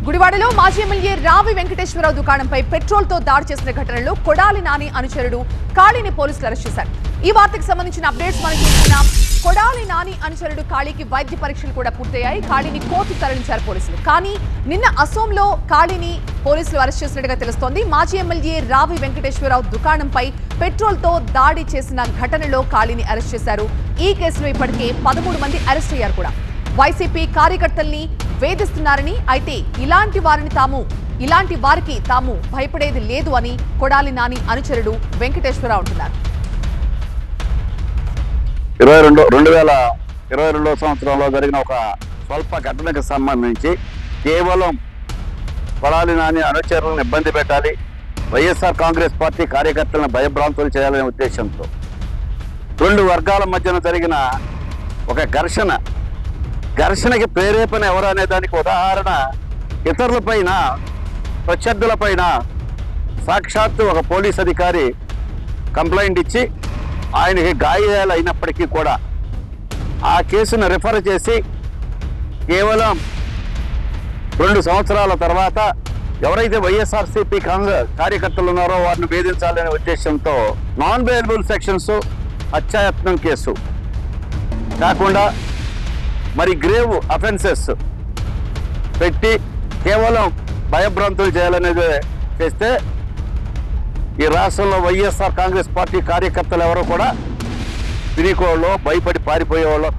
గుడివాడలో మాజీ ఎమ్మెల్యే రావి వెంకటేశ్వరరావు దుకాణంపై పెట్రోల్ తో దాడి చేసిన ఘటనలో కొడాలి నాని అనుచరుడు కాళీని పోలీసులు అరెస్ట్ చేశారు. ఈ వార్తకు సంబంధించిన అప్డేట్స్ మనం చూస్తున్నాం. కొడాలి నాని అనుచరుడు కాళీకి వైద్య పరీక్షలు కూడా పూర్తయ్యాయి. కాళీని కోర్టుకు తరలించారు పోలీసులు. కానీ నిన్న అసోంలో కాళీని పోలీసులు అరెస్ట్ చేసినట్టుగా తెలుస్తోంది. మాజీ ఎమ్మెల్యే రావి వెంకటేశ్వరరావు దుకాణంపై పెట్రోల్ తో దాడి చేసిన ఘటనలో కాళీని అరెస్ట్ చేశారు. ఈ కేసులో ఇప్పటికే 13 మంది అరెస్ట్ అయ్యారు కూడా. వైసీపీ కార్యకర్తల్ని వేధిస్తున్నారని, అయితే ఇలాంటి వారికి తాము భయపడేది లేదు అని కొడాలి నాని అనుచరుడు వెంకటేశ్వరరావు అంటున్నారు. 2022 సంవత్సరంలో జరిగిన ఒక స్వల్ప ఘటనకు సంబంధించి కేవలం కొడాలి నాని అనుచరులను ఇబ్బంది పెట్టాలి, వైఎస్ఆర్ కాంగ్రెస్ పార్టీ కార్యకర్తలను భయభ్రాంతులు చేయాలనే ఉద్దేశంతో 2 వర్గాల మధ్యన జరిగిన ఒక ఘర్షణకి ప్రేరేపణ ఎవరు అనే దానికి ఉదాహరణ ఇతరులపైన, ప్రత్యర్థులపైన సాక్షాత్తు ఒక పోలీస్ అధికారి కంప్లైంట్ ఇచ్చి ఆయనకి గాయాలు అయినప్పటికీ కూడా ఆ కేసును రిఫర్ చేసి కేవలం 2 సంవత్సరాల తర్వాత ఎవరైతే వైఎస్ఆర్సీపీ కార్యకర్తలు ఉన్నారో వారిని వేధించాలనే ఉద్దేశంతో నాన్ బెయిలబుల్ సెక్షన్స్, హత్యాయత్నం కేసు కాకుండా మరి గ్రేవ్ అఫెన్సెస్ పెట్టి కేవలం భయభ్రాంతులు చేయాలనేది చేస్తే ఈ రాష్ట్రంలో వైఎస్ఆర్ కాంగ్రెస్ పార్టీ కార్యకర్తలు ఎవరో కూడా తిరిగికోళ్ళు, భయపడి పారిపోయేవాళ్ళు